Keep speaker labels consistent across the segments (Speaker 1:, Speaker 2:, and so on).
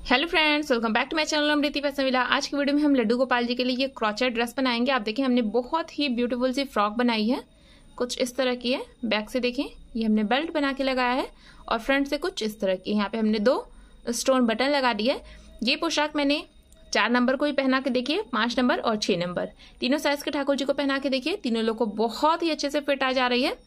Speaker 1: Hello friends, welcome back to my channel Amriti fashion villa. आज की video में हम लड्डू गोपाल जी के लिए ये क्रोचेट ड्रेस बनाएंगे। आप देखें, हमने बहुत ही ब्यूटीफुल सी फ्रॉक बनाई है। कुछ इस तरह की है। बैक से देखें, ये हमने बेल्ट बना के लगाया है और फ्रंट से कुछ इस तरह की। यहाँ पे हमने 2 स्टोन बटन लगा दिए है। ये पोशाक मैंने 4 नंबर को भी पहना के देखिए, 5 नंबर और 6 नंबर तीनों साइज के ठाकुर जी को पहना के देखिए। तीनों लोग को बहुत ही अच्छे से फिट आ जा रही है।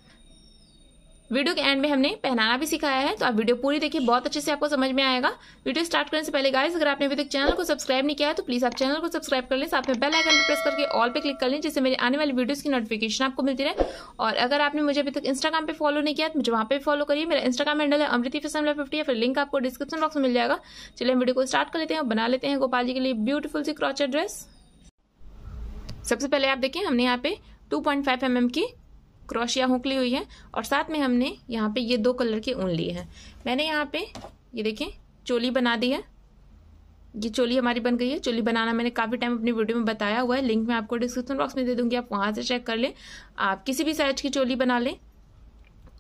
Speaker 1: वीडियो के एंड में हमने पहनाना भी सिखाया है, तो आप वीडियो पूरी देखिए, बहुत अच्छे से आपको समझ में आएगा। वीडियो स्टार्ट करने से पहले गाइस, अगर आपने अभी तक चैनल को सब्सक्राइब नहीं किया है तो प्लीज आप चैनल को सब्सक्राइब कर लें, साथ में बेल आइकन पर प्रेस करके ऑल पे क्लिक कर लें, जिससे मेरे आने वाली वीडियोस की नोटिफिकेशन आपको मिलती रहे। और अगर आपने मुझे अभी तक इंस्टाग्राम पे फॉलो नहीं किया तो मुझे वहाँ पे फॉलो करिए। मेरा इंस्टाग्राम हैंडल है अमृति फैशन विला 50 है, फिर लिंक आपको डिस्क्रिप्शन बॉक्स में मिल जाएगा। चलिए हम वीडियो को स्टार्ट कर लेते हैं और बना लेते हैं गोपाल जी के लिए ब्यूटीफुल सी क्रोचेट ड्रेस। सबसे पहले आप देखिए, हमने यहाँ पे 2.5 mm की क्रोशिया हुक ली हुई है और साथ में हमने यहाँ पे ये 2 कलर के ऊन लिए हैं। मैंने यहाँ पे ये देखें चोली बना दी है। ये चोली हमारी बन गई है। चोली बनाना मैंने काफ़ी टाइम अपनी वीडियो में बताया हुआ है, लिंक मैं आपको डिस्क्रिप्शन बॉक्स में दे दूंगी, आप वहाँ से चेक कर लें। आप किसी भी साइज की चोली बना लें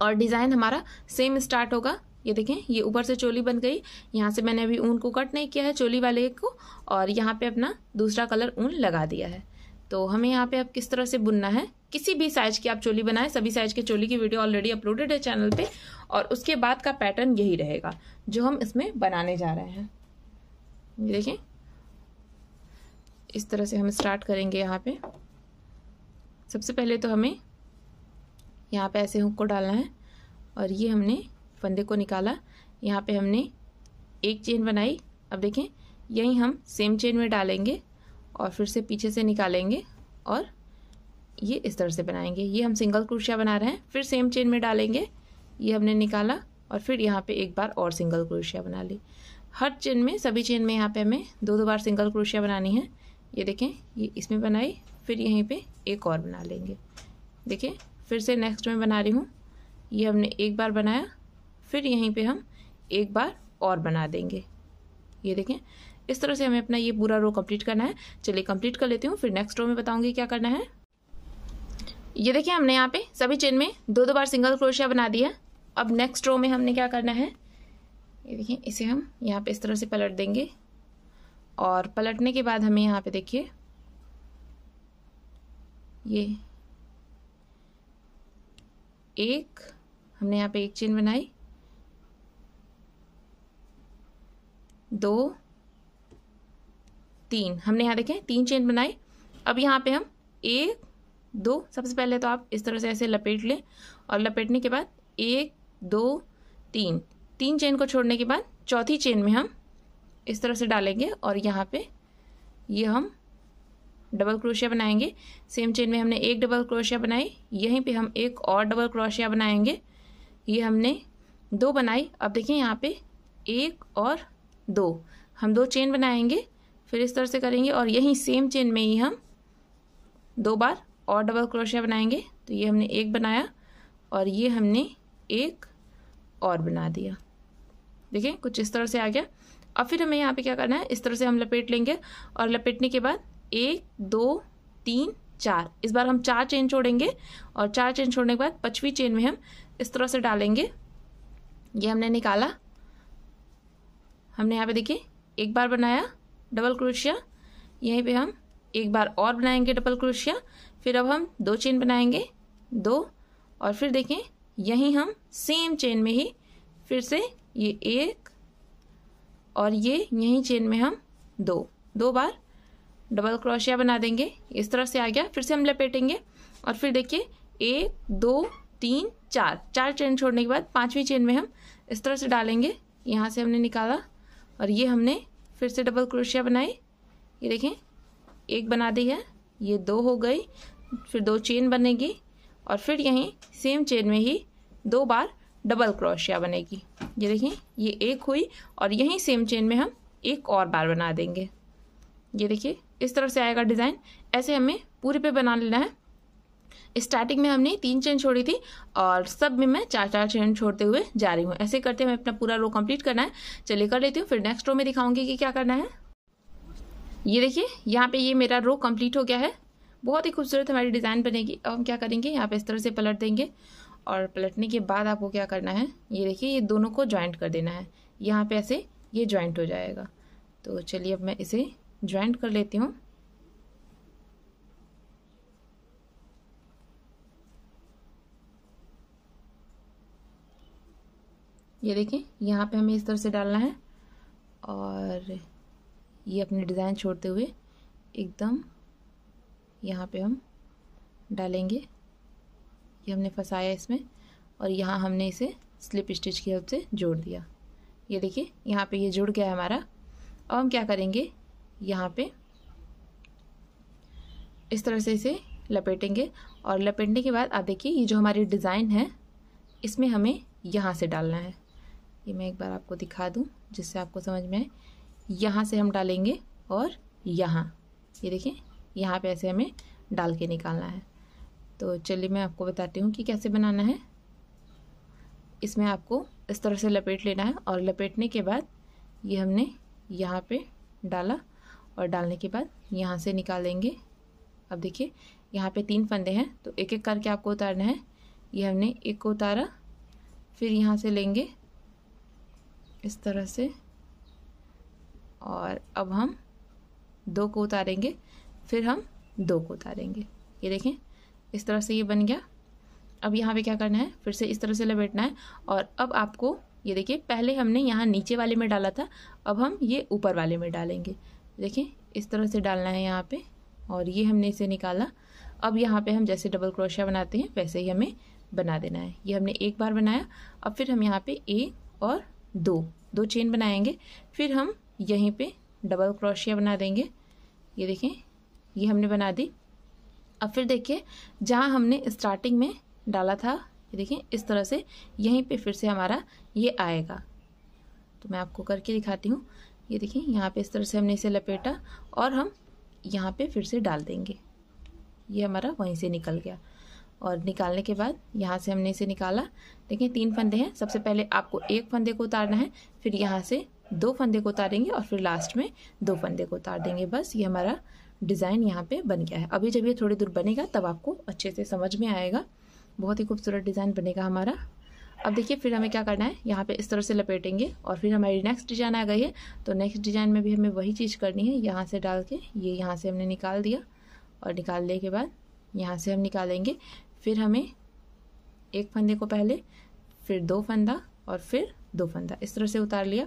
Speaker 1: और डिज़ाइन हमारा सेम स्टार्ट होगा। ये देखें, ये ऊपर से चोली बन गई। यहाँ से मैंने अभी ऊन को कट नहीं किया है चोली वाले को, और यहाँ पे अपना दूसरा कलर ऊन लगा दिया है। तो हमें यहाँ पे अब किस तरह से बुनना है, किसी भी साइज की आप चोली बनाएं, सभी साइज के चोली की वीडियो ऑलरेडी अपलोडेड है चैनल पे। और उसके बाद का पैटर्न यही रहेगा जो हम इसमें बनाने जा रहे हैं। ये देखें, इस तरह से हम स्टार्ट करेंगे। यहाँ पे सबसे पहले तो हमें यहाँ पे ऐसे हुक को डालना है और ये हमने फंदे को निकाला। यहाँ पे हमने एक चेन बनाई। अब देखें, यही हम सेम चेन में डालेंगे और फिर से पीछे से निकालेंगे और ये इस तरह से बनाएंगे। ये हम सिंगल क्रोशिया बना रहे हैं, फिर सेम चेन में डालेंगे, ये हमने निकाला और फिर यहाँ पे एक बार और सिंगल क्रोशिया बना ली। हर चेन में, सभी चेन में यहाँ पे हमें 2-2 बार सिंगल क्रोशिया बनानी है। ये देखें, ये इसमें बनाई, फिर यहीं पे एक और बना लेंगे। देखें, फिर से नेक्स्ट में बना रही हूँ। ये हमने एक बार बनाया, फिर यहीं पे हम एक बार और बना देंगे। ये देखें, इस तरह से हमें अपना ये पूरा रो कंप्लीट करना है। चलिए कंप्लीट कर लेती हूँ, फिर नेक्स्ट रो में बताऊंगी क्या करना है। ये देखिए, हमने यहाँ पे सभी चेन में 2-2 बार सिंगल क्रोशिया बना दिया। अब नेक्स्ट रो में हमने क्या करना है, ये देखिए, इसे हम यहाँ पे इस तरह से पलट देंगे और पलटने के बाद हमें यहाँ पे देखिए, ये हमने यहाँ पे एक चेन बनाई, 2, 3, हमने यहाँ देखें 3 चेन बनाई। अब यहाँ पे हम 1, 2, सबसे पहले तो आप इस तरह से ऐसे लपेट लें और लपेटने के बाद 1, 2, 3 चेन को छोड़ने के बाद चौथी चेन में हम इस तरह से डालेंगे और यहाँ पे ये हम डबल क्रोशिया बनाएंगे। सेम चेन में हमने एक डबल क्रोशिया बनाई, यहीं पे हम एक और डबल क्रोशिया बनाएंगे। ये हमने 2 बनाई। अब देखिए, यहाँ पे 1 और 2 हम 2 चेन बनाएंगे, फिर इस तरह से करेंगे और यहीं सेम चेन में ही हम 2 बार और डबल क्रोशिया बनाएंगे। तो ये हमने एक बनाया और ये हमने एक और बना दिया। देखिए, कुछ इस तरह से आ गया। अब फिर हमें यहाँ पे क्या करना है, इस तरह से हम लपेट लेंगे और लपेटने के बाद 1, 2, 3, 4, इस बार हम 4 चेन छोड़ेंगे और 4 चेन छोड़ने के बाद 5वीं चेन में हम इस तरह से डालेंगे। ये हमने निकाला। हमने यहाँ पे देखिए एक बार बनाया डबल क्रोशिया, यहीं पे हम एक बार और बनाएंगे डबल क्रोशिया, फिर अब हम 2 चेन बनाएंगे, 2, और फिर देखें यहीं हम सेम चेन में ही फिर से ये 1 और ये यहीं चेन में हम 2 बार डबल क्रोशिया बना देंगे। इस तरह से आ गया। फिर से हम लपेटेंगे और फिर देखिए 1, 2, 3, 4 चेन छोड़ने के बाद 5वीं चेन में हम इस तरह से डालेंगे। यहाँ से हमने निकाला और ये हमने फिर से डबल क्रोशिया बनाई। ये देखें, एक बना दी है, ये 2 हो गई, फिर 2 चेन बनेगी और फिर यहीं सेम चेन में ही 2 बार डबल क्रोशिया बनेगी। ये देखें, ये एक हुई और यहीं सेम चेन में हम एक और बार बना देंगे। ये देखिए, इस तरह से आएगा डिज़ाइन। ऐसे हमें पूरे पे बना लेना है। स्टार्टिंग में हमने 3 चेन छोड़ी थी और सब में मैं 4-4 चेन छोड़ते हुए जा रही हूँ। ऐसे करते हमें अपना पूरा रो कंप्लीट करना है। चलिए कर लेती हूँ, फिर नेक्स्ट रो में दिखाऊंगी कि क्या करना है। ये देखिए, यहाँ पे ये मेरा रो कंप्लीट हो गया है। बहुत ही खूबसूरत हमारी डिज़ाइन बनेगी। अब हम क्या करेंगे, यहाँ पे इस तरह से पलट देंगे और पलटने के बाद आपको क्या करना है, ये देखिए, ये दोनों को ज्वाइंट कर देना है। यहाँ पे ऐसे ये ज्वाइंट हो जाएगा। तो चलिए अब मैं इसे ज्वाइंट कर लेती हूँ। ये देखिए यहाँ पे हमें इस तरह से डालना है और ये अपने डिज़ाइन छोड़ते हुए एकदम यहाँ पे हम डालेंगे। ये हमने फंसाया इसमें और यहाँ हमने इसे स्लिप स्टिच की हेल्प से जोड़ दिया। ये देखिए यहाँ पे ये जुड़ गया है हमारा। अब हम क्या करेंगे, यहाँ पे इस तरह से इसे लपेटेंगे और लपेटने के बाद आप देखिए ये जो हमारी डिज़ाइन है इसमें हमें यहाँ से डालना है। ये मैं एक बार आपको दिखा दूँ जिससे आपको समझ में आए। यहाँ से हम डालेंगे और यहाँ, ये देखिए यहाँ पे ऐसे हमें डाल के निकालना है। तो चलिए मैं आपको बताती हूँ कि कैसे बनाना है। इसमें आपको इस तरह से लपेट लेना है और लपेटने के बाद ये हमने यहाँ पे डाला और डालने के बाद यहाँ से निकालेंगे। अब देखिए यहाँ पे 3 फंदे हैं तो एक एक करके आपको उतारना है। ये हमने एक को उतारा, फिर यहाँ से लेंगे इस तरह से और अब हम 2 को उतारेंगे, फिर हम 2 को उतारेंगे। ये देखें इस तरह से ये बन गया। अब यहाँ पे क्या करना है, फिर से इस तरह से लपेटना है और अब आपको ये देखिए पहले हमने यहाँ नीचे वाले में डाला था, अब हम ये ऊपर वाले में डालेंगे। देखिए इस तरह से डालना है यहाँ पे और ये हमने इसे निकाला। अब यहाँ पे हम जैसे डबल क्रोशिया बनाते हैं वैसे ही हमें बना देना है। ये हमने एक बार बनाया, अब फिर हम यहाँ पे 1 और 2 चेन बनाएंगे, फिर हम यहीं पे डबल क्रोशिया बना देंगे। ये देखें ये हमने बना दी। अब फिर देखिए जहाँ हमने स्टार्टिंग में डाला था, ये देखें इस तरह से यहीं पे फिर से हमारा ये आएगा। तो मैं आपको करके दिखाती हूँ। ये देखिए यहाँ पे इस तरह से हमने इसे लपेटा और हम यहाँ पे फिर से डाल देंगे। ये हमारा वहीं से निकल गया और निकालने के बाद यहाँ से हमने इसे निकाला। देखिए 3 फंदे हैं, सबसे पहले आपको 1 फंदे को उतारना है, फिर यहाँ से 2 फंदे को उतारेंगे और फिर लास्ट में 2 फंदे को उतार देंगे। बस ये हमारा डिज़ाइन यहाँ पे बन गया है। अभी जब ये थोड़ी दूर बनेगा तब आपको अच्छे से समझ में आएगा। बहुत ही खूबसूरत डिज़ाइन बनेगा हमारा। अब देखिए फिर हमें क्या करना है, यहाँ पे इस तरह से लपेटेंगे और फिर हमारी नेक्स्ट डिज़ाइन आ गई है। तो नेक्स्ट डिज़ाइन में भी हमें वही चीज़ करनी है। यहाँ से डाल के ये यहाँ से हमने निकाल दिया और निकालने के बाद यहाँ से हम निकालेंगे, फिर हमें 1 फंदे को पहले, फिर 2 फंदा और फिर 2 फंदा इस तरह से उतार लिया।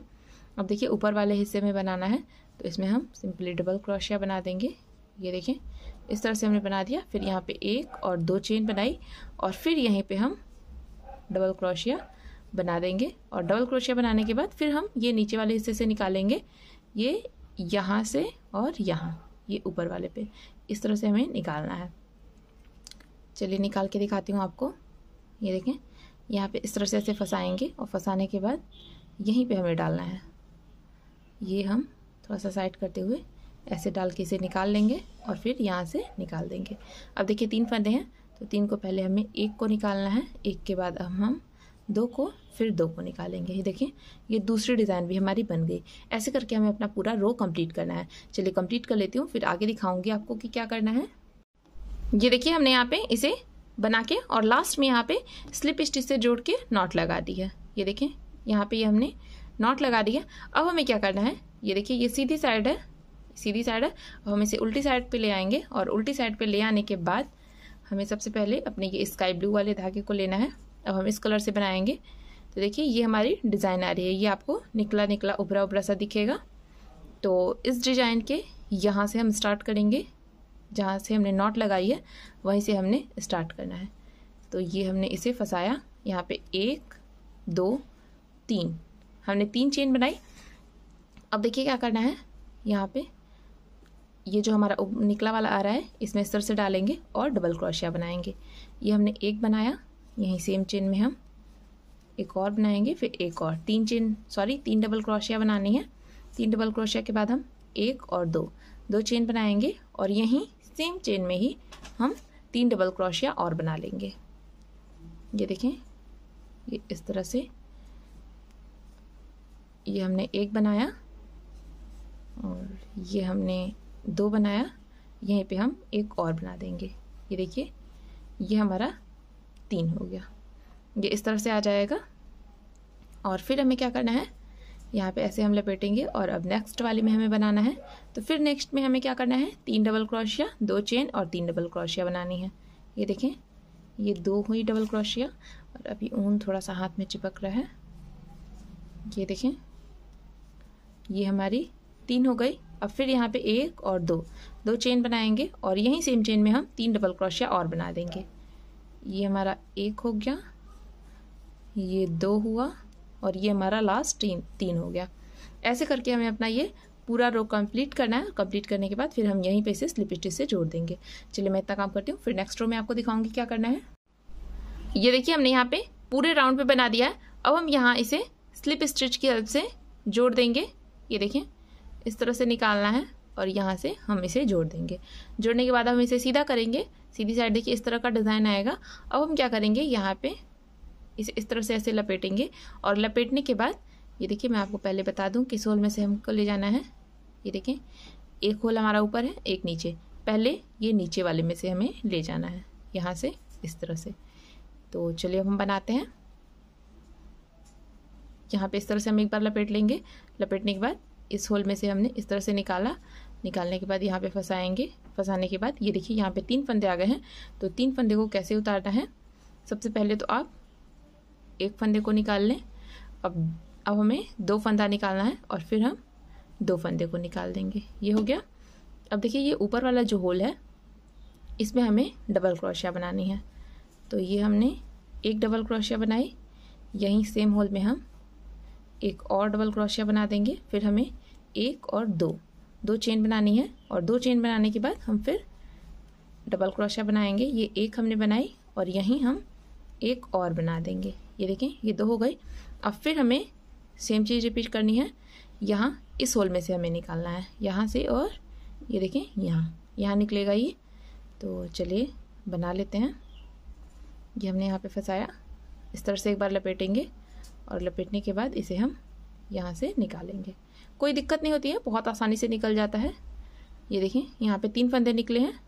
Speaker 1: अब देखिए ऊपर वाले हिस्से में बनाना है तो इसमें हम सिंपली डबल क्रोशिया बना देंगे। ये देखें इस तरह से हमने बना दिया। फिर यहाँ पे 1 और 2 चेन बनाई और फिर यहीं पे हम डबल क्रोशिया बना देंगे और डबल क्रोशिया बनाने के बाद फिर हम ये नीचे वाले हिस्से से निकालेंगे, ये यहाँ से और यहाँ ये ऊपर वाले पे इस तरह से हमें निकालना है। चलिए निकाल के दिखाती हूँ आपको। ये देखें यहाँ पे इस तरह से ऐसे फंसाएंगे और फंसाने के बाद यहीं पे हमें डालना है। ये हम थोड़ा सा साइड करते हुए ऐसे डाल के इसे निकाल लेंगे और फिर यहाँ से निकाल देंगे। अब देखिए 3 फंदे हैं तो 3 को पहले हमें 1 को निकालना है, 1 के बाद हम 2 को, फिर 2 को निकालेंगे। ये देखिए ये दूसरी डिज़ाइन भी हमारी बन गई। ऐसे करके हमें अपना पूरा रो कंप्लीट करना है। चलिए कंप्लीट कर लेती हूँ, फिर आगे दिखाऊंगी आपको कि क्या करना है। ये देखिए हमने यहाँ पे इसे बना के और लास्ट में यहाँ पे स्लिप स्टिच से जोड़ के नॉट लगा दी है। ये देखें यहाँ पे ये हमने नॉट लगा दिया। अब हमें क्या करना है, ये देखिए ये सीधी साइड है, सीधी साइड है। अब हम इसे उल्टी साइड पे ले आएंगे और उल्टी साइड पे ले आने के बाद हमें सबसे पहले अपने ये स्काई ब्लू वाले धागे को लेना है। अब हम इस कलर से बनाएंगे। तो देखिए ये हमारी डिज़ाइन आ रही है। ये आपको निकला निकला उभरा उभरा सा दिखेगा। तो इस डिज़ाइन के यहाँ से हम स्टार्ट करेंगे, जहाँ से हमने नॉट लगाई है वहीं से हमने स्टार्ट करना है। तो ये हमने इसे फंसाया, यहाँ पे 1 2 3 हमने 3 चेन बनाई। अब देखिए क्या करना है, यहाँ पे ये जो हमारा निकला वाला आ रहा है इसमें इस तरह से डालेंगे और डबल क्रोशिया बनाएंगे। ये हमने 1 बनाया, यहीं सेम चेन में हम एक और बनाएंगे, फिर एक और 3 डबल क्रोशिया बनानी है। 3 डबल क्रोशिया के बाद हम 1 और 2 चेन बनाएंगे और यहीं सेम चेन में ही हम 3 डबल क्रोशिया और बना लेंगे। ये देखें ये इस तरह से ये हमने 1 बनाया और ये हमने 2 बनाया, यहीं पे हम 1 और बना देंगे। ये देखिए ये हमारा 3 हो गया। ये इस तरह से आ जाएगा। और फिर हमें क्या करना है, यहाँ पे ऐसे हम लपेटेंगे और अब नेक्स्ट वाले में हमें बनाना है। तो फिर नेक्स्ट में हमें क्या करना है, 3 डबल क्रोशिया, 2 चेन और 3 डबल क्रोशिया बनानी है। ये देखें, ये 2 हुई डबल क्रोशिया और अभी ऊन थोड़ा सा हाथ में चिपक रहा है। ये देखें, ये हमारी 3 हो गई। अब फिर यहाँ पे 1 और 2 चेन बनाएंगे और यहीं सेम चेन में हम 3 डबल क्रोशिया और बना देंगे। ये हमारा 1 हो गया, ये 2 हुआ और ये हमारा लास्ट 3 हो गया। ऐसे करके हमें अपना ये पूरा रो कंप्लीट करना है। कंप्लीट करने के बाद फिर हम यहीं पे इसे स्लिप स्टिच से जोड़ देंगे। चलिए मैं इतना काम करती हूँ, फिर नेक्स्ट रो में आपको दिखाऊंगी क्या करना है। ये देखिए, हमने यहाँ पे पूरे राउंड पे बना दिया है। अब हम यहाँ इसे स्लिप स्टिच की हेल्प से जोड़ देंगे। ये देखिए, इस तरह से निकालना है और यहाँ से हम इसे जोड़ देंगे। जोड़ने के बाद हम इसे सीधा करेंगे, सीधी साइड देखिए इस तरह का डिज़ाइन आएगा। अब हम क्या करेंगे, यहाँ पे इसे इस तरह से ऐसे लपेटेंगे और लपेटने के बाद ये देखिए, मैं आपको पहले बता दूं किस होल में से हमको ले जाना है। ये देखें, एक होल हमारा ऊपर है, एक नीचे। पहले ये नीचे वाले में से हमें ले जाना है, यहाँ से इस तरह से। तो चलिए हम बनाते हैं। यहाँ पे इस तरह से हम एक बार लपेट लेंगे। लपेटने के बाद इस होल में से हमने इस तरह से निकाला। निकालने के बाद यहाँ पे फंसाएंगे। फंसाने के बाद ये देखिए, यहाँ पे 3 फंदे आ गए हैं। तो 3 फंदे को कैसे उतारना है, सबसे पहले तो आप एक फंदे को निकाल लें। अब हमें 2 फंदा निकालना है और फिर हम 2 फंदे को निकाल देंगे। ये हो गया। अब देखिए, ये ऊपर वाला जो होल है इसमें हमें डबल क्रोशिया बनानी है। तो ये हमने एक डबल क्रोशिया बनाई, यहीं सेम होल में हम एक और डबल क्रोशिया बना देंगे। फिर हमें 1 और 2 चेन बनानी है और 2 चेन बनाने के बाद हम फिर डबल क्रोशिया बनाएंगे। ये एक हमने बनाई और यहीं हम एक और बना देंगे। ये देखें, ये 2 हो गई। अब फिर हमें सेम चीज़ रिपीट करनी है। यहाँ इस होल में से हमें निकालना है, यहाँ से, और ये देखें यहाँ निकलेगा ये। तो चलिए बना लेते हैं। ये हमने यहाँ पे फंसाया, इस तरह से एक बार लपेटेंगे और लपेटने के बाद इसे हम यहाँ से निकालेंगे। कोई दिक्कत नहीं होती है, बहुत आसानी से निकल जाता है। ये देखें, यहाँ पे 3 फंदे निकले हैं।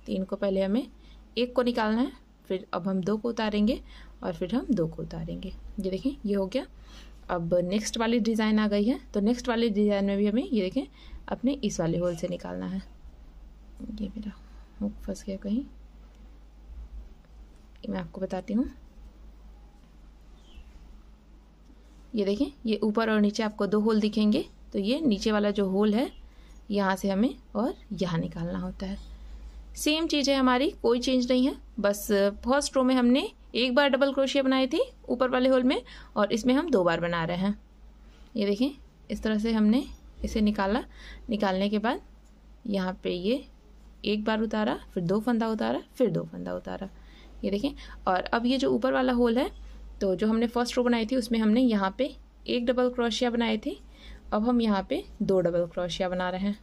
Speaker 1: 3 को पहले हमें 1 को निकालना है, फिर अब हम 2 को उतारेंगे और फिर हम 2 को उतारेंगे। ये देखें, ये हो गया। अब नेक्स्ट वाली डिज़ाइन आ गई है। तो नेक्स्ट वाली डिज़ाइन में भी हमें ये देखें अपने इस वाले होल से निकालना है। ये मेरा हुक फंस गया कहीं, मैं आपको बताती हूँ। ये देखें, ये ऊपर और नीचे आपको 2 होल दिखेंगे। तो ये नीचे वाला जो होल है यहाँ से हमें और यहाँ निकालना होता है। सेम चीज़ है हमारी, कोई चेंज नहीं है। बस फर्स्ट रो में हमने एक बार डबल क्रोशिया बनाई थी ऊपर वाले होल में और इसमें हम 2 बार बना रहे हैं। ये देखें, इस तरह से हमने इसे निकाला। निकालने के बाद यहाँ पे ये एक बार उतारा, फिर 2 फंदा उतारा, फिर 2 फंदा उतारा। ये देखें, और अब ये जो ऊपर वाला होल है, तो जो हमने फर्स्ट रो बनाई थी उसमें हमने यहाँ पे 1 डबल क्रोशिया बनाई थी। अब हम यहाँ पे 2 डबल क्रोशिया बना रहे हैं।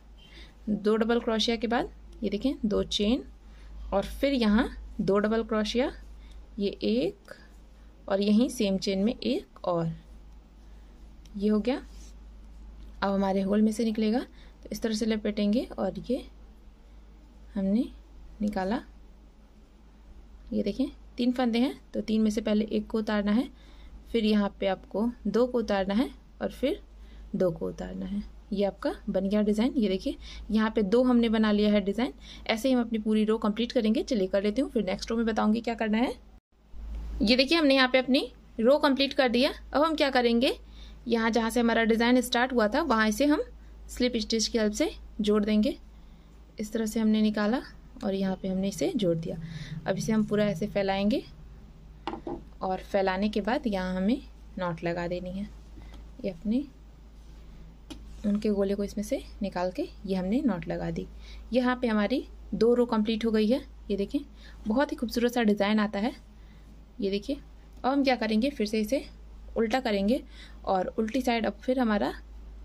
Speaker 1: 2 डबल क्रोशिया के बाद ये देखें 2 चेन और फिर यहाँ 2 डबल क्रोशिया, ये 1 और यहीं सेम चेन में 1 और। ये हो गया। अब हमारे होल में से निकलेगा, तो इस तरह से लपेटेंगे और ये हमने निकाला। ये देखें, 3 फंदे हैं, तो 3 में से पहले 1 को उतारना है, फिर यहाँ पे आपको 2 को उतारना है और फिर 2 को उतारना है। ये आपका बन गया डिज़ाइन। ये देखिए, यहाँ पे 2 हमने बना लिया है डिज़ाइन। ऐसे ही हम अपनी पूरी रो कंप्लीट करेंगे। चलिए कर लेती हूँ, फिर नेक्स्ट रो में बताऊँगी क्या करना है। ये देखिए, हमने यहाँ पे अपनी रो कंप्लीट कर दिया। अब हम क्या करेंगे, यहाँ जहाँ से हमारा डिज़ाइन स्टार्ट हुआ था वहाँ से हम स्लिप स्टिच की हेल्प से जोड़ देंगे। इस तरह से हमने निकाला और यहाँ पे हमने इसे जोड़ दिया। अब इसे हम पूरा ऐसे फैलाएंगे और फैलाने के बाद यहाँ हमें नॉट लगा देनी है। ये अपने उनके गोले को इसमें से निकाल के ये हमने नॉट लगा दी। यहाँ पे हमारी 2 रो कंप्लीट हो गई है। ये देखें, बहुत ही खूबसूरत सा डिज़ाइन आता है। ये देखिए, अब हम क्या करेंगे, फिर से इसे उल्टा करेंगे और उल्टी साइड अब फिर हमारा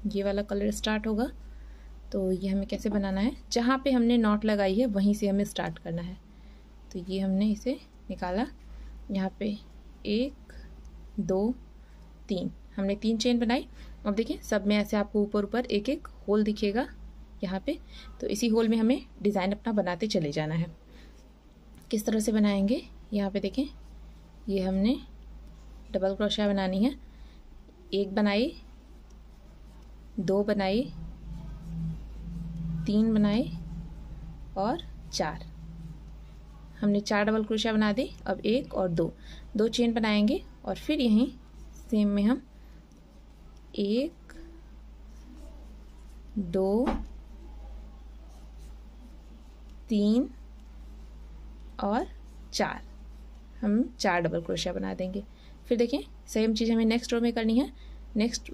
Speaker 1: ये वाला कलर स्टार्ट होगा। तो ये हमें कैसे बनाना है, जहाँ पे हमने नॉट लगाई है वहीं से हमें स्टार्ट करना है। तो ये हमने इसे निकाला, यहाँ पे 1 2 3 हमने 3 चेन बनाई। अब देखिए, सब में ऐसे आपको ऊपर ऊपर एक एक होल दिखेगा यहाँ पे। तो इसी होल में हमें डिज़ाइन अपना बनाते चले जाना है। किस तरह से बनाएंगे, यहाँ पे देखें, ये हमने डबल क्रोशिया बनानी है। 1 बनाई, 2 बनाई, 3 बनाई और 4। हमने 4 डबल क्रोशिया बना दी। अब 1 और 2 चेन बनाएंगे और फिर यहीं सेम में हम 1 2 3 और 4 हम 4 डबल क्रोशिया बना देंगे। फिर देखें सेम चीज़ हमें नेक्स्ट रो में करनी है। नेक्स्ट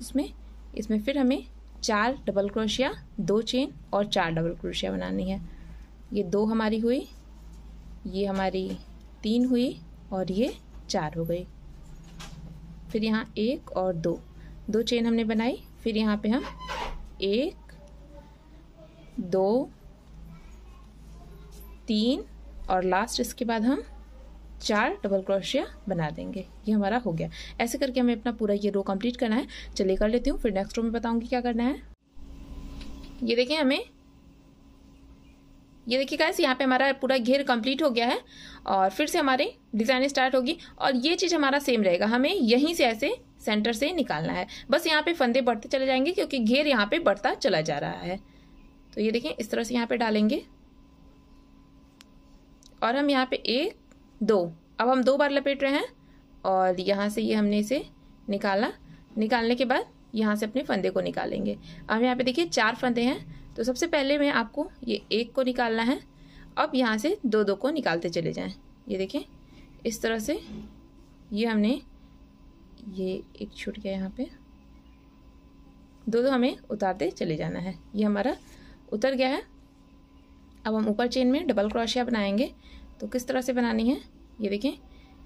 Speaker 1: इसमें फिर हमें 4 डबल क्रोशिया, 2 चेन और 4 डबल क्रोशिया बनानी है। ये 2 हमारी हुई, ये हमारी 3 हुई और ये 4 हो गई। फिर यहाँ 1 और 2 चेन हमने बनाई। फिर यहाँ पे हम 1 2 3 और लास्ट इसके बाद हम 4 डबल क्रोशिया बना देंगे। ये हमारा हो गया। ऐसे करके हमें अपना पूरा ये रो कंप्लीट करना है। चलिए कर लेती हूँ, फिर नेक्स्ट रो में बताऊंगी क्या करना है। ये देखिए ये देखिए गाइस, यहाँ पे हमारा पूरा घेर कंप्लीट हो गया है और फिर से हमारी डिज़ाइन स्टार्ट होगी और ये चीज़ हमारा सेम रहेगा। हमें यहीं से ऐसे सेंटर से निकालना है। बस यहाँ पे फंदे बढ़ते चले जाएंगे क्योंकि घेर यहाँ पे बढ़ता चला जा रहा है। तो ये देखें इस तरह से यहाँ पे डालेंगे और हम यहाँ पे 1 2 अब हम 2 बार लपेट रहे हैं और यहाँ से ये हमने इसे निकालने के बाद यहाँ से अपने फंदे को निकालेंगे। अब यहाँ पे देखिए 4 फंदे हैं, तो सबसे पहले में आपको ये 1 को निकालना है। अब यहाँ से 2 को निकालते चले जाएं। ये देखें इस तरह से ये हमने ये एक छूट गया, यहाँ पे 2 हमें उतारते चले जाना है। ये हमारा उतर गया है। अब हम ऊपर चेन में डबल क्रोशिया बनाएंगे। तो किस तरह से बनानी है ये देखें,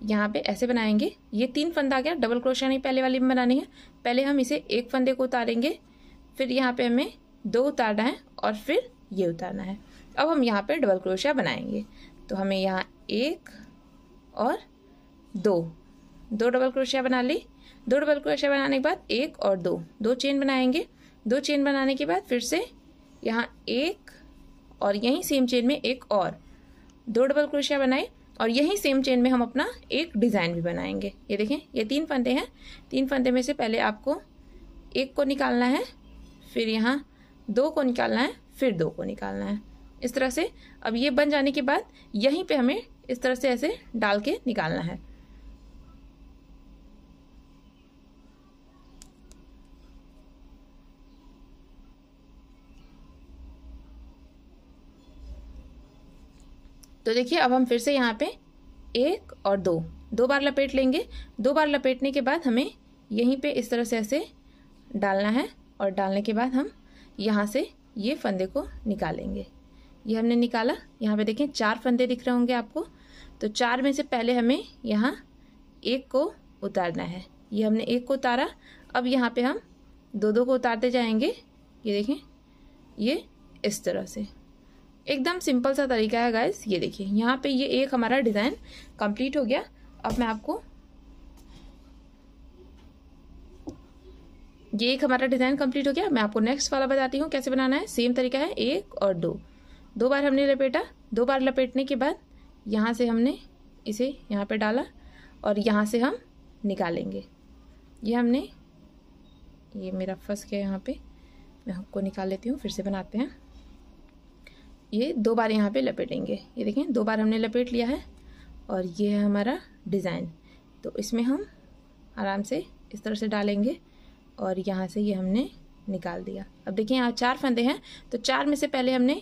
Speaker 1: यहाँ पे ऐसे बनाएंगे। ये 3 फंदा आ गया, डबल क्रोशिया नहीं पहले वाली में बनानी है। पहले हम इसे 1 फंदे को उतारेंगे, फिर यहाँ पे हमें 2 उतारना है और फिर ये उतारना है। अब हम यहाँ पे डबल क्रोशिया बनाएंगे। तो हमें यहाँ 1 और 2 डबल क्रोशिया बना ली। 2 डबल क्रोशिया बनाने के बाद 1 और 2 चेन बनाएंगे। 2 चेन बनाने के बाद फिर से यहाँ 1 और यहीं सेम चेन में 1 और 2 डबल क्रोशिया बनाए और यहीं सेम चेन में हम अपना एक डिज़ाइन भी बनाएंगे। ये देखें ये 3 फंदे हैं। 3 फंदे में से पहले आपको 1 को निकालना है, फिर यहाँ 2 को निकालना है, फिर 2 को निकालना है। इस तरह से अब ये बन जाने के बाद यहीं पे हमें इस तरह से ऐसे डाल के निकालना है। तो देखिए अब हम फिर से यहाँ पे 1 और 2 बार लपेट लेंगे। 2 बार लपेटने के बाद हमें यहीं पे इस तरह से ऐसे डालना है और डालने के बाद हम यहाँ से ये फंदे को निकालेंगे। ये हमने निकाला। यहाँ पे देखें 4 फंदे दिख रहे होंगे आपको। तो 4 में से पहले हमें यहाँ 1 को उतारना है। ये हमने 1 को उतारा। अब यहाँ पे हम 2 को उतारते जाएंगे। ये देखें ये इस तरह से एकदम सिंपल सा तरीका है गाइस। ये देखिए यहाँ पे ये एक हमारा डिज़ाइन कंप्लीट हो गया। अब मैं आपको ये एक हमारा डिज़ाइन कंप्लीट हो गया। मैं आपको नेक्स्ट वाला बताती हूँ कैसे बनाना है। सेम तरीका है, 1 और 2 बार हमने लपेटा। 2 बार लपेटने के बाद यहाँ से हमने इसे यहाँ पे डाला और यहाँ से हम निकालेंगे। ये मेरा फंस गया यहाँ पे, मैं आपको निकाल लेती हूँ। फिर से बनाते हैं। ये 2 बार यहाँ पे लपेटेंगे। ये देखें 2 बार हमने लपेट लिया है और ये है हमारा डिज़ाइन। तो इसमें हम आराम से इस तरह से डालेंगे और यहाँ से ये हमने निकाल दिया। अब देखिए यहाँ 4 फंदे हैं, तो 4 में से पहले हमने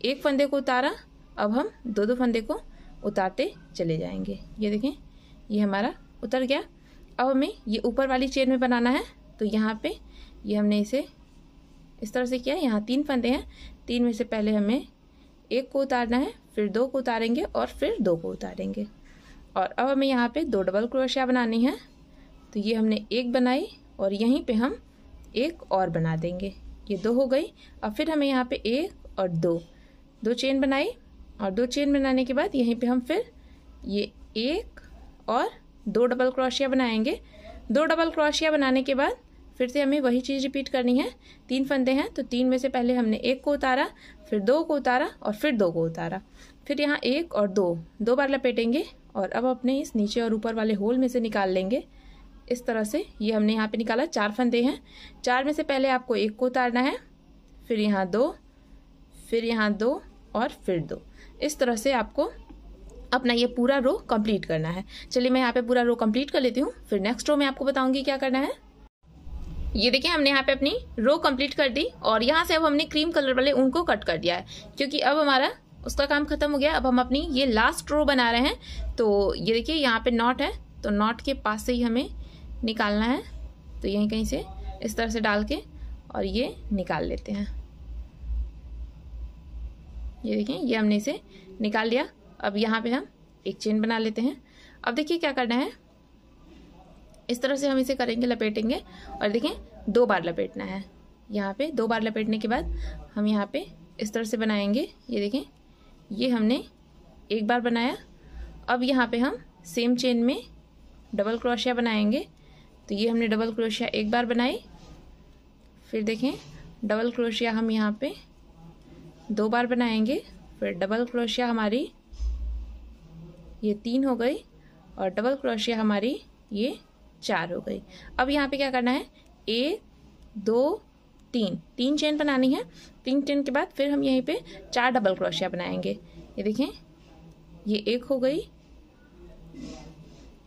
Speaker 1: 1 फंदे को उतारा। अब हम 2 फंदे को उतारते चले जाएंगे। ये देखें ये हमारा उतर गया। अब हमें ये ऊपर वाली चेन में बनाना है। तो यहाँ पे ये हमने इसे इस तरह से किया। यहाँ 3 फंदे हैं। 3 में से पहले हमें 1 को उतारना है, फिर 2 को उतारेंगे और फिर 2 को उतारेंगे। और अब हमें यहाँ पे 2 डबल क्रोशिया बनानी है। तो ये हमने 1 बनाई और यहीं पे हम 1 और बना देंगे। ये 2 हो गई। अब फिर हमें यहाँ पे 1 और 2 चेन बनाई और 2 चेन बनाने के बाद यहीं पे हम फिर ये 1 और 2 डबल क्रोशिया बनाएंगे। 2 डबल क्रोशिया बनाने के बाद फिर से हमें वही चीज़ रिपीट करनी है। 3 फंदे हैं, तो 3 में से पहले हमने 1 को उतारा, फिर 2 को उतारा और फिर 2 को उतारा। फिर यहाँ 1 और 2 बार लपेटेंगे और अब अपने इस नीचे और ऊपर वाले होल में से निकाल लेंगे। इस तरह से ये हमने यहाँ पे निकाला। 4 फंदे हैं, 4 में से पहले आपको एक को उतारना है, फिर यहाँ 2, फिर यहाँ 2 और फिर 2। इस तरह से आपको अपना ये पूरा रो कंप्लीट करना है। चलिए मैं यहाँ पे पूरा रो कंप्लीट कर लेती हूँ, फिर नेक्स्ट रो में आपको बताऊंगी क्या करना है। ये देखिए हमने यहाँ पे अपनी रो कंप्लीट कर दी और यहाँ से अब हमने क्रीम कलर वाले ऊन को कट कर दिया है, क्योंकि अब हमारा उसका काम खत्म हो गया। अब हम अपनी ये लास्ट रो बना रहे हैं। तो ये देखिए यहाँ पे नॉट है, तो नॉट के पास से ही हमें निकालना है। तो यहीं कहीं से इस तरह से डाल के और ये निकाल लेते हैं। ये देखिए ये हमने इसे निकाल लिया। अब यहाँ पे हम एक चेन बना लेते हैं। अब देखिए क्या करना है, इस तरह से हम इसे करेंगे, लपेटेंगे और देखिए 2 बार लपेटना है। यहाँ पे 2 बार लपेटने के बाद हम यहाँ पे इस तरह से बनाएंगे। ये देखें ये हमने एक बार बनाया। अब यहाँ पे हम सेम चेन में डबल क्रोशिया बनाएंगे। तो ये हमने डबल क्रोशिया एक बार बनाई, फिर देखें डबल क्रोशिया हम यहाँ पे 2 बार बनाएंगे, फिर डबल क्रोशिया हमारी ये 3 हो गई और डबल क्रोशिया हमारी ये 4 हो गई। अब यहाँ पे क्या करना है, 1 2 3 3 चेन बनानी है। 3 चेन के बाद फिर हम यहीं पे 4 डबल क्रोशिया बनाएंगे। ये देखें ये 1 हो गई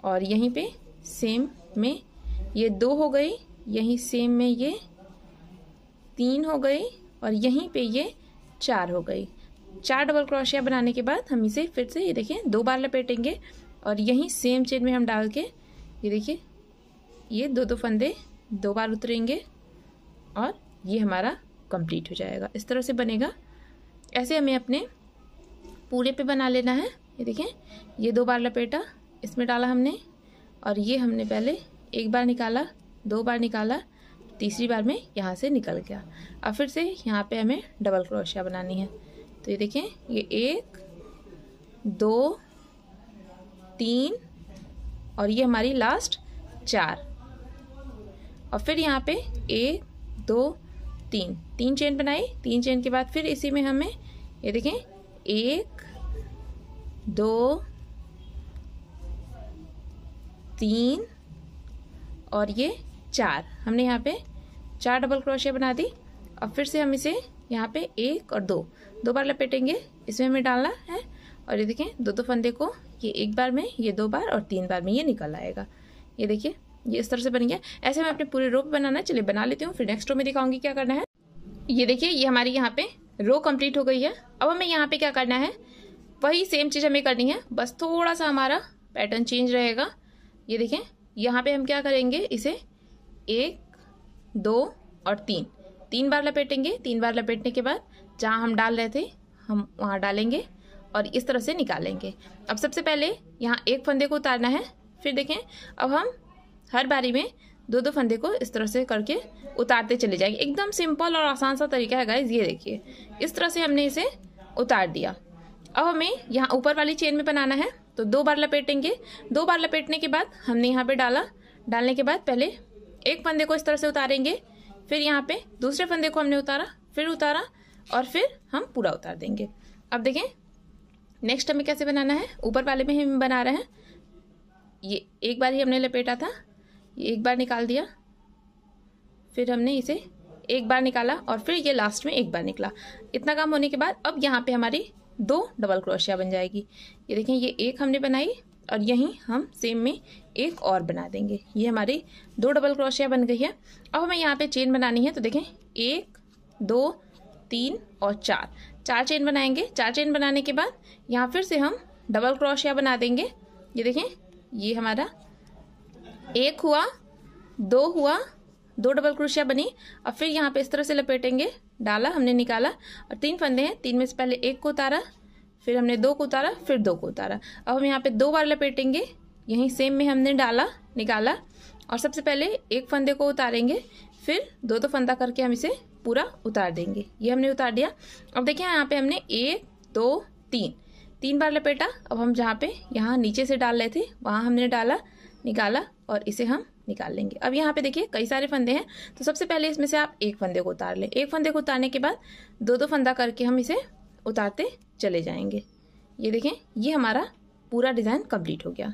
Speaker 1: और यहीं पे सेम में ये 2 हो गई, यहीं सेम में ये 3 हो गई और यहीं पे ये 4 हो गई। 4 डबल क्रोशिया बनाने के बाद हम इसे फिर से ये देखिए 2 बार लपेटेंगे और यहीं सेम चेन में हम डाल के ये देखिए ये 2 फंदे 2 बार उतरेंगे और ये हमारा कंप्लीट हो जाएगा। इस तरह से बनेगा। ऐसे हमें अपने पूरे पे बना लेना है। ये देखें ये 2 बार लपेटा, इसमें डाला हमने और ये हमने पहले एक बार निकाला, 2 बार निकाला, तीसरी बार में यहाँ से निकल गया। अब फिर से यहाँ पे हमें डबल क्रोशिया बनानी है। तो ये देखें ये 1 2 3 और ये हमारी लास्ट 4 और फिर यहाँ पे 1 2 3 चेन बनाई। 3 चेन के बाद फिर इसी में हमें ये देखें 1 2 3 और ये 4 हमने यहाँ पे 4 डबल क्रोशिया बना दी। अब फिर से हम इसे यहाँ पे 1 और 2 बार लपेटेंगे, इसमें हमें डालना है और ये देखें 2 फंदे को ये एक बार में, ये 2 बार और 3 बार में ये निकल आएगा। ये देखिए ये इस तरह से बन गया। ऐसे मैं अपने पूरे रो पे बनाना है। चलिए बना लेती हूँ, फिर नेक्स्ट रो में दिखाऊंगी क्या करना है। ये देखिए ये हमारी यहाँ पे रो कंप्लीट हो गई है। अब हमें यहाँ पे क्या करना है, वही सेम चीज़ हमें करनी है, बस थोड़ा सा हमारा पैटर्न चेंज रहेगा। ये देखें यहाँ पे हम क्या करेंगे, इसे 1 2 और 3 बार लपेटेंगे। 3 बार लपेटने के बाद जहाँ हम डाल रहे थे हम वहाँ डालेंगे और इस तरह से निकालेंगे। अब सबसे पहले यहाँ एक फंदे को उतारना है, फिर देखें अब हम हर बारी में 2 फंदे को इस तरह से करके उतारते चले जाएंगे। एकदम सिंपल और आसान सा तरीका है गाइज। ये देखिए इस तरह से हमने इसे उतार दिया। अब हमें यहाँ ऊपर वाली चेन में बनाना है, तो 2 बार लपेटेंगे। 2 बार लपेटने के बाद हमने यहाँ पे डाला, डालने के बाद पहले एक फंदे को इस तरह से उतारेंगे, फिर यहाँ पे दूसरे फंदे को हमने उतारा, फिर उतारा और फिर हम पूरा उतार देंगे। अब देखें नेक्स्ट हमें कैसे बनाना है। ऊपर वाले में हम बना रहे हैं, ये एक बार ही हमने लपेटा था, ये एक बार निकाल दिया, फिर हमने इसे एक बार निकाला और फिर ये लास्ट में एक बार निकला। इतना काम होने के बाद अब यहाँ पे हमारी 2 डबल क्रोशिया बन जाएगी। ये देखें ये एक हमने बनाई और यहीं हम सेम में एक और बना देंगे। ये हमारी 2 डबल क्रोशिया बन गई है। अब हमें यहाँ पे चेन बनानी है, तो देखें 1 2 3 और 4 चेन बनाएंगे। 4 चेन बनाने के बाद यहाँ फिर से हम डबल क्रोशिया बना देंगे। ये देखें ये हमारा 1 हुआ, 2 हुआ, 2 डबल क्रोशिया बनी। अब फिर यहाँ पे इस तरह से लपेटेंगे, डाला हमने निकाला और 3 फंदे हैं, 3 में से पहले 1 को उतारा, फिर हमने 2 को उतारा, फिर 2 को उतारा। अब हम यहाँ पे 2 बार लपेटेंगे, यहीं सेम में हमने डाला निकाला और सबसे पहले एक फंदे को उतारेंगे, फिर 2 फंदा करके हम इसे पूरा उतार देंगे। ये हमने उतार दिया। अब देखिए यहाँ पे हमने 1 2 3 बार लपेटा। अब हम जहाँ पे यहाँ नीचे से डाल रहे थे वहाँ हमने डाला निकाला और इसे हम निकाल लेंगे। अब यहाँ पे देखिए कई सारे फंदे हैं, तो सबसे पहले इसमें से आप एक फंदे को उतार लें। एक फंदे को उतारने के बाद 2 फंदा करके हम इसे उतारते चले जाएंगे। ये देखें ये हमारा पूरा डिज़ाइन कंप्लीट हो गया।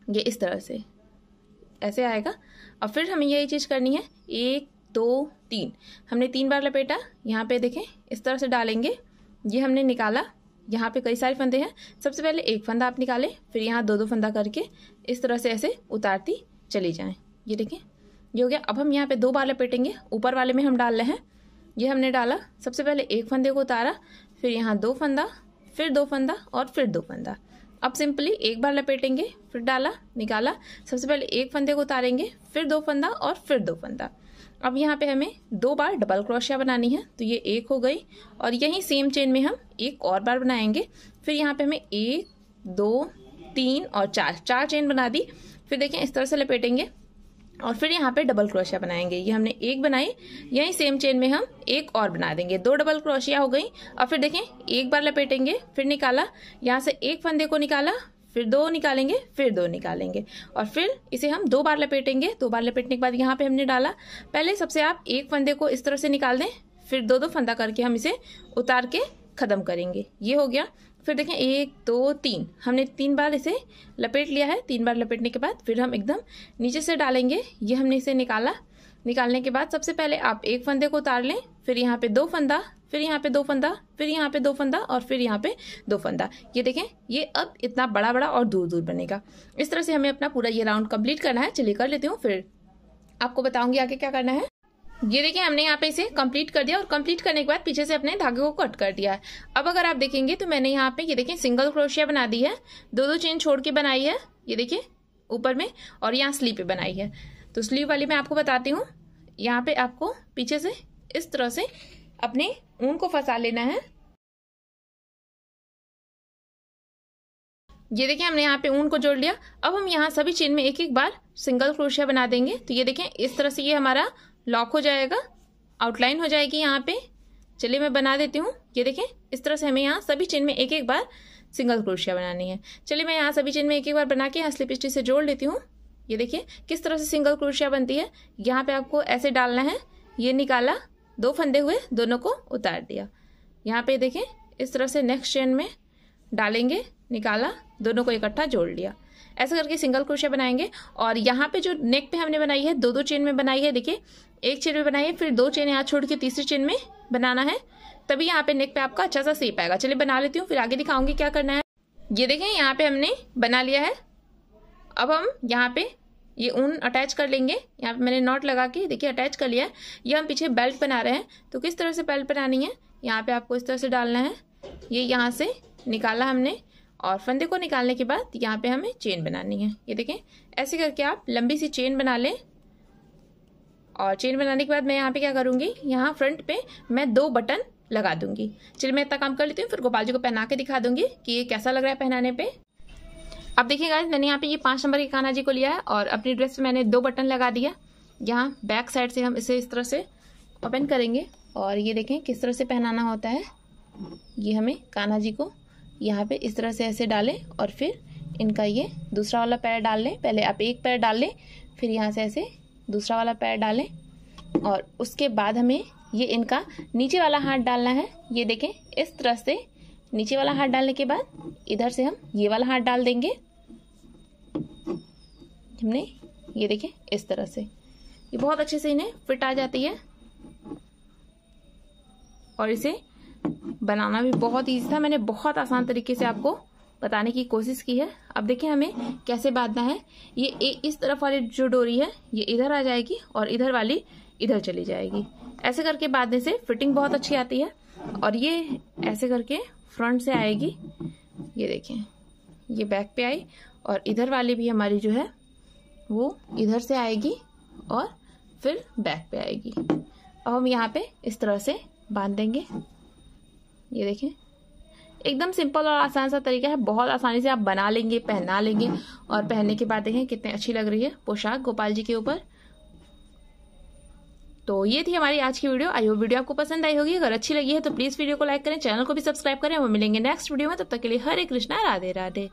Speaker 1: ये इस तरह से ऐसे आएगा। और फिर हमें यही चीज़ करनी है, 1 2 3, हमने 3 बार लपेटा। यहाँ पे देखें इस तरह से डालेंगे, ये हमने निकाला। यहाँ पे कई सारे फंदे हैं, सबसे पहले एक फंदा आप निकालें, फिर यहाँ 2 2 फंदा करके इस तरह से ऐसे उतारती चली जाएं। ये देखें ये हो गया। अब हम यहाँ पे 2 बार लपेटेंगे, ऊपर वाले में हम डाल रहे हैं। ये हमने डाला, सबसे पहले एक फंदे को उतारा, फिर यहाँ 2 फंदा, फिर 2 फंदा और फिर 2 फंदा। अब सिंपली एक बार लपेटेंगे, फिर डाला निकाला, सबसे पहले एक फंदे को उतारेंगे, फिर 2 फंदा और फिर 2 फंदा। अब यहाँ पे हमें 2 बार डबल क्रोशिया बनानी है, तो ये एक हो गई। और यही सेम चेन में हम एक और बार बनाएंगे। फिर यहाँ पे हमें 1 2 3 और 4 चेन बना दी। फिर देखें इस तरह से लपेटेंगे और फिर यहाँ पे डबल क्रोशिया बनाएंगे। ये हमने एक बनाई, यही सेम चेन में हम एक और बना देंगे, 2 डबल क्रोशिया हो गई। और फिर देखें एक बार लपेटेंगे, फिर निकाला, यहाँ से एक फंदे को निकाला, फिर 2 निकालेंगे, फिर 2 निकालेंगे और फिर इसे हम 2 बार लपेटेंगे। 2 बार लपेटने के बाद यहाँ पे हमने डाला, पहले सबसे आप एक फंदे को इस तरह से निकाल दें, फिर 2 2 फंदा करके हम इसे उतार के खत्म करेंगे। ये हो गया। फिर देखें 1 2 3, हमने 3 बार इसे लपेट लिया है। 3 बार लपेटने के बाद फिर हम एकदम नीचे से डालेंगे। ये हमने इसे निकाला, निकालने के बाद सबसे पहले आप एक फंदे को उतार लें, फिर यहाँ पे 2 फंदा, फिर यहाँ पे 2 फंदा, फिर यहाँ पे 2 फंदा और फिर यहाँ पे 2 फंदा। ये देखें ये अब इतना बड़ा बड़ा और दूर दूर बनेगा। इस तरह से हमें अपना पूरा ये राउंड कंप्लीट करना है। चलिए कर लेती हूँ, फिर आपको बताऊंगी आगे क्या करना है। ये देखिए हमने यहाँ पे इसे कंप्लीट कर दिया और कंप्लीट करने के बाद पीछे से अपने धागे को कट कर दिया है। अब अगर आप देखेंगे तो मैंने यहाँ पे ये देखिए सिंगल क्रोशिया बना दी है, 2 2 चेन छोड़ के बनाई है। ये देखिए ऊपर में, और यहाँ स्लीव पे बनाई है। तो स्लीव वाली मैं आपको बताती हूँ। यहाँ पे आपको पीछे से इस तरह से अपने ऊन को फंसा लेना है। ये देखिए हमने यहाँ पे ऊन को जोड़ लिया। अब हम यहाँ सभी चेन में एक एक बार सिंगल क्रोशिया बना देंगे। तो ये देखें इस तरह से ये हमारा लॉक हो जाएगा, आउटलाइन हो जाएगी यहाँ पे। चलिए मैं बना देती हूँ। ये देखें इस तरह से हमें यहाँ सभी चेन में एक एक बार सिंगल क्रोशिया बनानी है। चलिए मैं यहाँ सभी चेन में एक एक बार बना के यहाँ स्लिप स्टिच से जोड़ लेती हूँ। ये देखिए किस तरह से सिंगल क्रोशिया बनती है। यहाँ पे आपको ऐसे डालना है, ये निकाला, 2 फंदे हुए, दोनों को उतार दिया। यहाँ पे देखें इस तरह से नेक्स्ट चेन में डालेंगे, निकाला, दोनों को इकट्ठा जोड़ लिया। ऐसे करके सिंगल क्रोशिया बनाएंगे। और यहाँ पे जो नेक पे हमने बनाई है 2 2 चेन में बनाई है। देखिए एक चेन में बनाई है, फिर 2 चेन यहाँ छोड़ के तीसरी चेन में बनाना है, तभी यहाँ पे नेक पे आपका अच्छा सा शेप आएगा। चलिए बना लेती हूँ, फिर आगे दिखाऊंगी क्या करना है। ये देखें यहाँ पे हमने बना लिया है। अब हम यहाँ पे ये ऊन अटैच कर लेंगे। यहाँ पे मैंने नॉट लगा के देखिए अटैच कर लिया है। ये हम पीछे बेल्ट बना रहे हैं, तो किस तरह से बेल्ट बनानी है, यहाँ पे आपको इस तरह से डालना है। ये यहाँ से निकाला हमने और फंदे को निकालने के बाद यहाँ पे हमें चेन बनानी है। ये देखें ऐसे करके आप लंबी सी चेन बना लें। और चेन बनाने के बाद मैं यहाँ पे क्या करूँगी, यहाँ फ्रंट पे मैं 2 बटन लगा दूंगी। चलिए मैं इतना काम कर लेती हूँ, फिर गोपाल जी को पहना के दिखा दूंगी कि ये कैसा लग रहा है पहनाने पे। अब देखिए गाइस मैंने यहाँ पे ये 5 नंबर के कान्हा जी को लिया है और अपनी ड्रेस पे मैंने 2 बटन लगा दिया। यहाँ बैक साइड से हम इसे इस तरह से ओपन करेंगे और ये देखें किस तरह से पहनाना होता है। ये हमें कान्हा जी को यहाँ पे इस तरह से ऐसे डालें और फिर इनका ये दूसरा वाला पैर डाल लें। पहले आप एक पैर डाल लें, फिर यहाँ से ऐसे दूसरा वाला पैर डालें और उसके बाद हमें ये इनका नीचे वाला हाथ डालना है। ये देखें इस तरह से नीचे वाला हाथ डालने के बाद इधर से हम ये वाला हाथ डाल देंगे। हमने ये देखें इस तरह से ये बहुत अच्छे से इन्हें फिट आ जाती है और इसे बनाना भी बहुत ईजी था। मैंने बहुत आसान तरीके से आपको बताने की कोशिश की है। अब देखिए हमें कैसे बांधना है। ये इस तरफ वाली जो डोरी है ये इधर आ जाएगी और इधर वाली इधर चली जाएगी। ऐसे करके बांधने से फिटिंग बहुत अच्छी आती है। और ये ऐसे करके फ्रंट से आएगी। ये देखें ये बैक पे आई और इधर वाली भी हमारी जो है वो इधर से आएगी और फिर बैक पे आएगी। अब हम यहाँ पे इस तरह से बांध देंगे। ये देखें एकदम सिंपल और आसान सा तरीका है। बहुत आसानी से आप बना लेंगे, पहना लेंगे और पहनने के बाद देखें कितनी अच्छी लग रही है पोशाक गोपाल जी के ऊपर। तो ये थी हमारी आज की वीडियो। आई होप वीडियो आपको पसंद आई होगी। अगर अच्छी लगी है तो प्लीज वीडियो को लाइक करें, चैनल को भी सब्सक्राइब करें। हम मिलेंगे नेक्स्ट वीडियो में, तब तक के लिए हरे कृष्णा, राधे राधे।